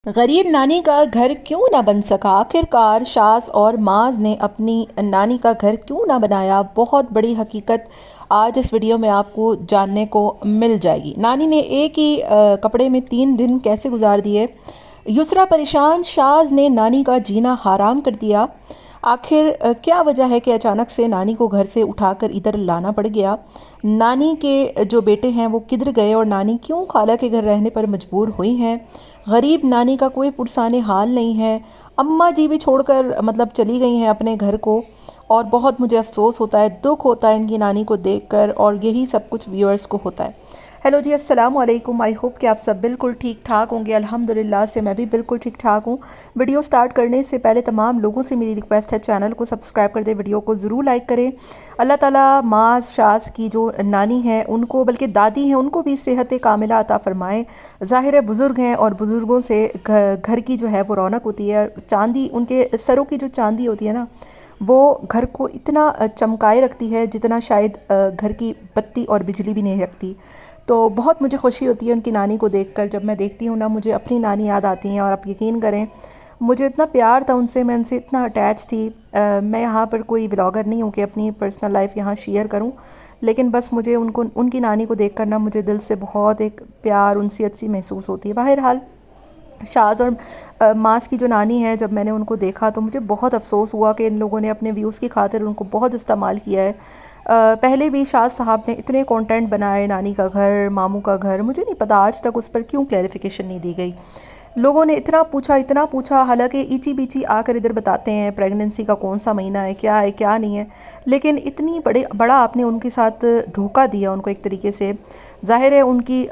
गरीब नानी का घर क्यों ना बन सका। आखिरकार शास और माज ने अपनी नानी का घर क्यों ना बनाया। बहुत बड़ी हकीकत आज इस वीडियो में आपको जानने को मिल जाएगी। नानी ने एक ही कपड़े में 3 दिन कैसे गुजार दिए। युसरा परेशान, शाज ने नानी का जीना हराम कर दिया। आखिर क्या वजह है कि अचानक से नानी को घर से उठाकर इधर लाना पड़ गया। नानी के जो बेटे हैं वो किधर गए और नानी क्यों खाला के घर रहने पर मजबूर हुई हैं। गरीब नानी का कोई पुरसाने हाल नहीं है। अम्मा जी भी छोड़कर चली गई हैं अपने घर को। और बहुत मुझे अफसोस होता है, दुख होता है इनकी नानी को देखकर, और यही सब कुछ व्यूअर्स को होता है। हेलो जी, अस्सलाम वालेकुम। आई होप कि आप सब बिल्कुल ठीक ठाक होंगे। अल्हम्दुलिल्लाह से मैं भी बिल्कुल ठीक ठाक हूँ। वीडियो स्टार्ट करने से पहले तमाम लोगों से मेरी रिक्वेस्ट है, चैनल को सब्सक्राइब कर दें, वीडियो को ज़रूर लाइक करें। अल्लाह ताला माज शास की जो नानी है उनको, बल्कि दादी हैं, उनको भी सेहत कामिला अता फ़रमाएँ। ज़ाहिर है बुज़ुर्ग हैं और बुज़ुर्गों से घर की जो है वो रौनक होती है। चांदी, उनके सरों की जो चांदी होती है ना, वो घर को इतना चमकाए रखती है जितना शायद घर की बत्ती और बिजली भी नहीं रखती। तो बहुत मुझे खुशी होती है उनकी नानी को देखकर। जब मैं देखती हूँ ना, मुझे अपनी नानी याद आती हैं। और आप यकीन करें, मुझे इतना प्यार था उनसे, मैं उनसे इतना अटैच थी। मैं यहाँ पर कोई ब्लॉगर नहीं हूँ कि अपनी पर्सनल लाइफ यहाँ शेयर करूँ, लेकिन बस मुझे उनको, उनकी नानी को देखकर ना, मुझे दिल से बहुत एक प्यार, उनसियत सी महसूस होती है। बहरहाल, शाज़ और मास की जो नानी है, जब मैंने उनको देखा तो मुझे बहुत अफ़सोस हुआ कि इन लोगों ने अपने व्यूज़ की खातिर उनको बहुत इस्तेमाल किया है। पहले भी शाज़ साहब ने इतने कंटेंट बनाए, नानी का घर, मामू का घर, मुझे नहीं पता आज तक उस पर क्यों क्लैरिफिकेशन नहीं दी गई। लोगों ने इतना पूछा, हालांकि ईची बीची आकर इधर बताते हैं प्रेगनेंसी का कौन सा महीना है क्या नहीं है। लेकिन इतनी बड़ा आपने उनके साथ धोखा दिया उनको एक तरीके से। ज़ाहिर है उनकी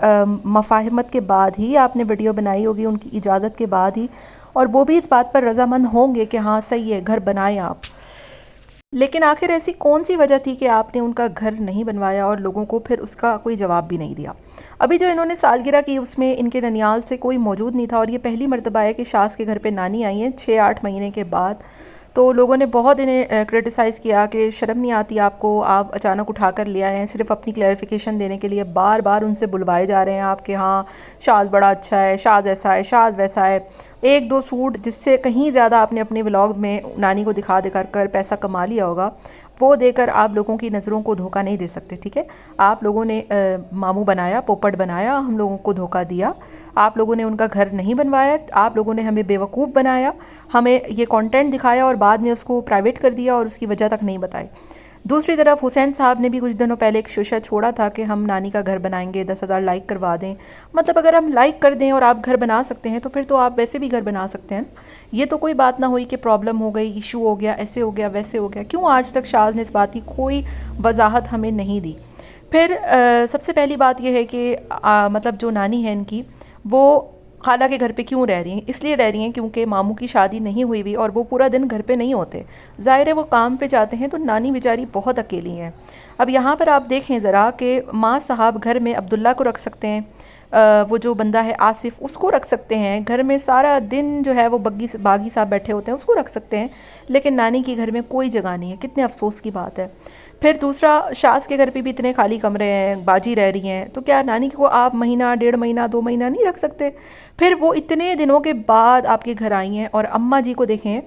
मफाहमत के बाद ही आपने वीडियो बनाई होगी, उनकी इजाज़त के बाद ही, और वो भी इस बात पर रजामंद होंगे कि हाँ सही है, घर बनाएं आप। लेकिन आखिर ऐसी कौन सी वजह थी कि आपने उनका घर नहीं बनवाया और लोगों को फिर उसका कोई जवाब भी नहीं दिया। अभी जो इन्होंने सालगिरह की, उसमें इनके ननियाल से कोई मौजूद नहीं था, और ये पहली मर्तबा है कि शास के घर पे नानी आई हैं 6-8 महीने के बाद। तो लोगों ने बहुत इन्हें क्रिटिसाइज़ किया कि शर्म नहीं आती आपको, आप अचानक उठा कर ले आए हैं सिर्फ अपनी क्लैरिफिकेशन देने के लिए। बार बार उनसे बुलवाए जा रहे हैं आप कि हाँ शाज़ बड़ा अच्छा है, शाज़ ऐसा है, शाज़ वैसा है। एक दो सूट जिससे कहीं ज़्यादा आपने अपने व्लॉग में नानी को दिखा दिखा कर पैसा कमा लिया होगा, वो देकर आप लोगों की नज़रों को धोखा नहीं दे सकते। ठीक है, आप लोगों ने मामू बनाया, पोपट बनाया, हम लोगों को धोखा दिया। आप लोगों ने उनका घर नहीं बनवाया, आप लोगों ने हमें बेवकूफ़ बनाया, हमें ये कंटेंट दिखाया और बाद में उसको प्राइवेट कर दिया और उसकी वजह तक नहीं बताई। दूसरी तरफ हुसैन साहब ने भी कुछ दिनों पहले एक शोशा छोड़ा था कि हम नानी का घर बनाएंगे, 10,000 लाइक करवा दें। अगर हम लाइक कर दें और आप घर बना सकते हैं तो फिर तो आप वैसे भी घर बना सकते हैं। ये तो कोई बात ना हुई कि प्रॉब्लम हो गई, इशू हो गया, ऐसे हो गया, वैसे हो गया। क्यों आज तक शाज़ ने इस बात की कोई वजाहत हमें नहीं दी। फिर सबसे पहली बात यह है कि जो नानी है इनकी, वो खाला के घर पे क्यों रह रही हैं। इसलिए रह रही हैं क्योंकि मामू की शादी नहीं हुई हुई और वो पूरा दिन घर पे नहीं होते। ज़ाहिर है वो काम पे जाते हैं, तो नानी बेचारी बहुत अकेली हैं। अब यहाँ पर आप देखें ज़रा कि माँ साहब घर में अब्दुल्ला को रख सकते हैं, वो जो बंदा है आसिफ, उसको रख सकते हैं घर में। सारा दिन जो है वो बागी साहब बैठे होते हैं, उसको रख सकते हैं। लेकिन नानी के घर में कोई जगह नहीं है। कितने अफसोस की बात है। फिर दूसरा, शास के घर पे भी इतने खाली कमरे हैं, बाजी रह रही हैं, तो क्या नानी को आप महीना, 1.5 महीना, 2 महीना नहीं रख सकते। फिर वो इतने दिनों के बाद आपके घर आई हैं, और अम्मा जी को देखें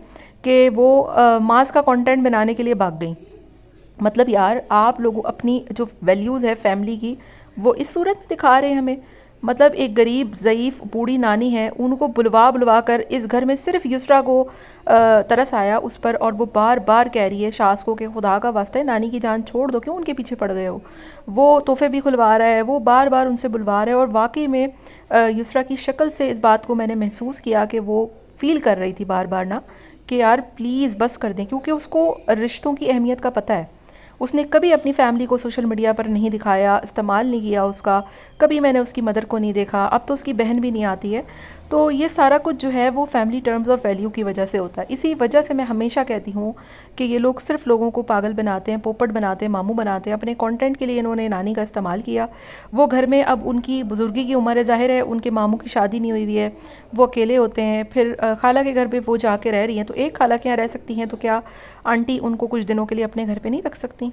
कि वो मांस का कंटेंट बनाने के लिए भाग गई। यार, आप लोग अपनी जो वैल्यूज़ है फैमिली की, वो इस सूरत में दिखा रहे हैं हमें। एक गरीब ज़ईफ़ बूढ़ी नानी है, उनको बुलवा बुलवा कर इस घर में सिर्फ युसरा को तरस आया उस पर, और वो बार बार कह रही है शास को कि खुदा का वास्ता है नानी की जान छोड़ दो, क्यों उनके पीछे पड़ गए हो। वो तोहफे भी खुलवा रहा है, वो बार बार उनसे बुलवा रहा है। और वाकई में युसरा की शक्ल से इस बात को मैंने महसूस किया कि वो फ़ील कर रही थी बार बार ना, कि यार प्लीज़ बस कर दें, क्योंकि उसको रिश्तों की अहमियत का पता है। उसने कभी अपनी फ़ैमिली को सोशल मीडिया पर नहीं दिखाया, इस्तेमाल नहीं किया उसका। कभी मैंने उसकी मदर को नहीं देखा, अब तो उसकी बहन भी नहीं आती है। तो ये सारा कुछ जो है वो फैमिली टर्म्स और वैल्यू की वजह से होता है। इसी वजह से मैं हमेशा कहती हूँ कि ये लोग सिर्फ लोगों को पागल बनाते हैं, पोपट बनाते हैं, मामू बनाते हैं। अपने कंटेंट के लिए इन्होंने नानी का इस्तेमाल किया। वो घर में, अब उनकी बुजुर्गी की उम्र है, ज़ाहिर है उनके मामू की शादी नहीं हुई हुई है, वो अकेले होते हैं। फिर खाला के घर पे वो जाके रह रही हैं, तो एक खाला के यहाँ रह सकती हैं, तो क्या आंटी उनको कुछ दिनों के लिए अपने घर पे नहीं रख सकती।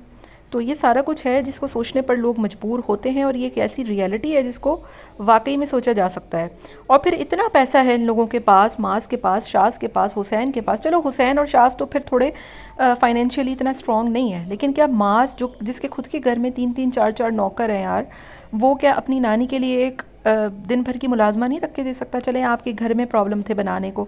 तो ये सारा कुछ है जिसको सोचने पर लोग मजबूर होते हैं, और ये एक ऐसी रियलिटी है जिसको वाकई में सोचा जा सकता है। और फिर इतना पैसा है इन लोगों के पास, माज के पास, शाज के पास, हुसैन के पास। चलो हुसैन और शाज तो फिर थोड़े फाइनेंशियली इतना स्ट्रांग नहीं है, लेकिन क्या माज जो जिसके खुद के घर में 3-3 4-4 नौकर हैं यार, वो क्या अपनी नानी के लिए एक दिन भर की मुलाजमा नहीं रख के दे सकता? चले आपके घर में प्रॉब्लम थे बनाने को,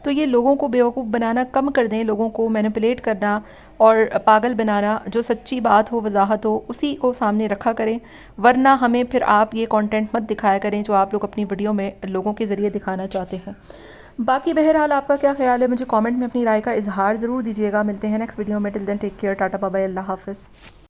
तो ये लोगों को बेवकूफ़ बनाना कम कर दें, लोगों को मैनिपुलेट करना और पागल बनाना, जो सच्ची बात हो, वजाहत हो, उसी को सामने रखा करें। वरना हमें फिर आप ये कंटेंट मत दिखाया करें जो आप लोग अपनी वीडियो में लोगों के ज़रिए दिखाना चाहते हैं। बाकी बहरहाल आपका क्या ख्याल है, मुझे कमेंट में अपनी राय का इजहार ज़रूर दीजिएगा। मिलते हैं नेक्स्ट वीडियो में। Till then take care, tata bye bye, अल्लाह हाफ़िज़।